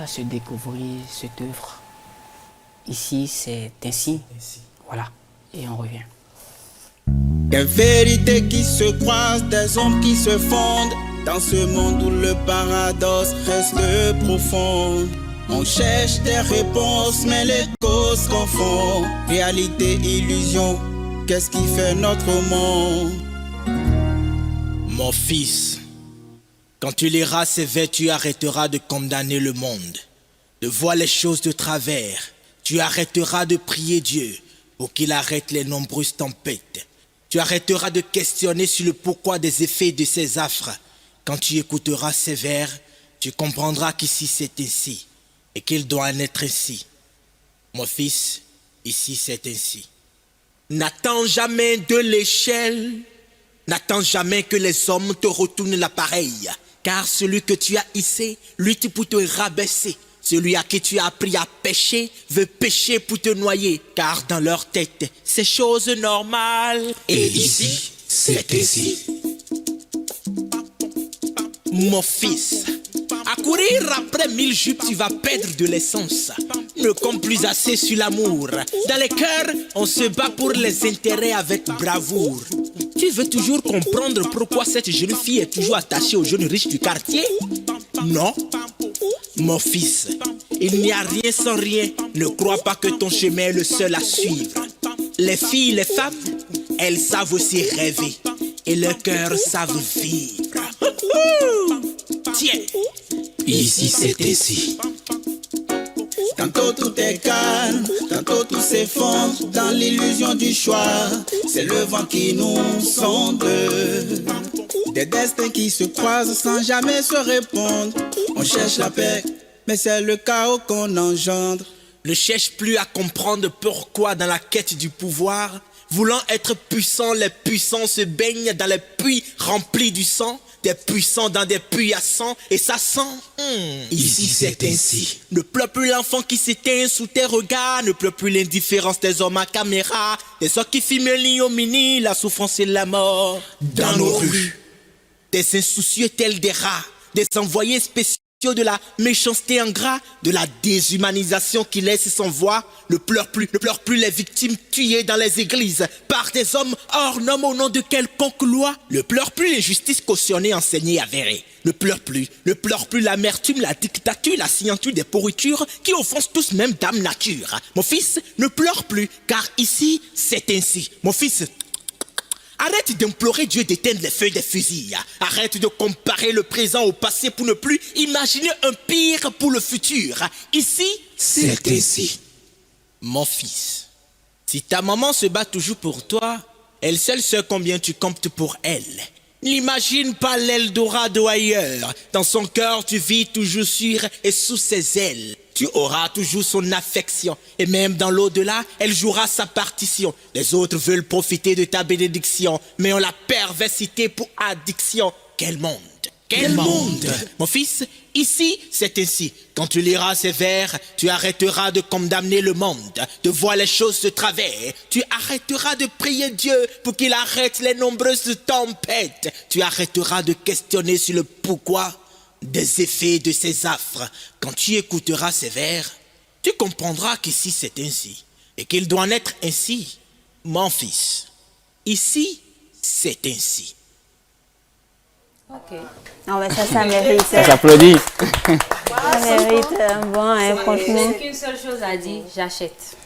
se découvrir cette œuvre. Ici, c'est ainsi. Voilà, et on revient. Des vérités qui se croisent, des hommes qui se fondent, dans ce monde où le paradoxe reste profond. On cherche des réponses, mais les causes confondent. Réalité, illusion, qu'est-ce qui fait notre monde? Mon fils, quand tu liras ces vers, tu arrêteras de condamner le monde, de voir les choses de travers. Tu arrêteras de prier Dieu pour qu'il arrête les nombreuses tempêtes. Tu arrêteras de questionner sur le pourquoi des effets de ces affres. Quand tu écouteras ces vers, tu comprendras qu'ici c'est ainsi et qu'il doit en être ainsi. Mon fils, ici c'est ainsi. N'attends jamais de l'échelle, n'attends jamais que les hommes te retournent l'appareil, car celui que tu as hissé lutte pour te rabaisser. Celui à qui tu as appris à pêcher veut pêcher pour te noyer, car dans leur tête, c'est chose normale. Et ici, c'est ainsi. Mon fils, à courir après 1000 jupes, tu vas perdre de l'essence. Ne compte plus assez sur l'amour. Dans les cœurs, on se bat pour les intérêts avec bravoure. Tu veux toujours comprendre pourquoi cette jeune fille est toujours attachée aux jeunes riches du quartier? Non. Mon fils, il n'y a rien sans rien. Ne crois pas que ton chemin est le seul à suivre. Les filles, les femmes, elles savent aussi rêver. Et leurs cœurs savent vivre. Tiens. Ici, c'est ainsi. Tantôt tout est calme, tantôt tout s'effondre dans l'illusion du choix. C'est le vent qui nous sonde. Des destins qui se croisent sans jamais se répondre. On cherche la paix, mais c'est le chaos qu'on engendre. Ne cherche plus à comprendre pourquoi dans la quête du pouvoir, voulant être puissant, les puissants se baignent dans les puits remplis du sang. Des puissants dans des puits à sang, et ça sent. Ici c'est ainsi. Ne pleure plus l'enfant qui s'éteint sous tes regards. Ne pleure plus l'indifférence des hommes à caméra. Des hommes qui filment l'ignominie, la souffrance et la mort. Dans nos rues. Des insoucieux tels des rats. Des envoyés spéciaux de la méchanceté ingrat, de la déshumanisation qui laisse sans voix. Ne pleure plus les victimes tuées dans les églises par des hommes hors normes au nom de quelconque loi. Ne pleure plus l'injustice cautionnée, enseignée, avérée. Ne pleure plus l'amertume, la dictature, la signature des pourritures qui offensent tous même dame nature. Mon fils, ne pleure plus, car ici, c'est ainsi. Mon fils, arrête d'implorer Dieu d'éteindre les feuilles des fusils. Arrête de comparer le présent au passé pour ne plus imaginer un pire pour le futur. Ici, c'est ainsi. Mon fils, si ta maman se bat toujours pour toi, elle seule sait combien tu comptes pour elle. N'imagine pas l'Eldorado ailleurs. Dans son cœur, tu vis toujours sur et sous ses ailes. Tu auras toujours son affection. Et même dans l'au-delà, elle jouera sa partition. Les autres veulent profiter de ta bénédiction, mais ont la perversité pour addiction. Quel monde! Quel monde! Mon fils, ici, c'est ainsi. Quand tu liras ces vers, tu arrêteras de condamner le monde, de voir les choses de travers. Tu arrêteras de prier Dieu pour qu'il arrête les nombreuses tempêtes. Tu arrêteras de questionner sur le pourquoi des effets de ces affres. Quand tu écouteras ces vers, tu comprendras qu'ici c'est ainsi et qu'il doit en être ainsi. Mon fils, ici, c'est ainsi. Ok. Non, mais ça mérite. Ça s'applaudit. Ça mérite bon, hein, franchement. J'ai qu'une seule chose à dire, j'achète.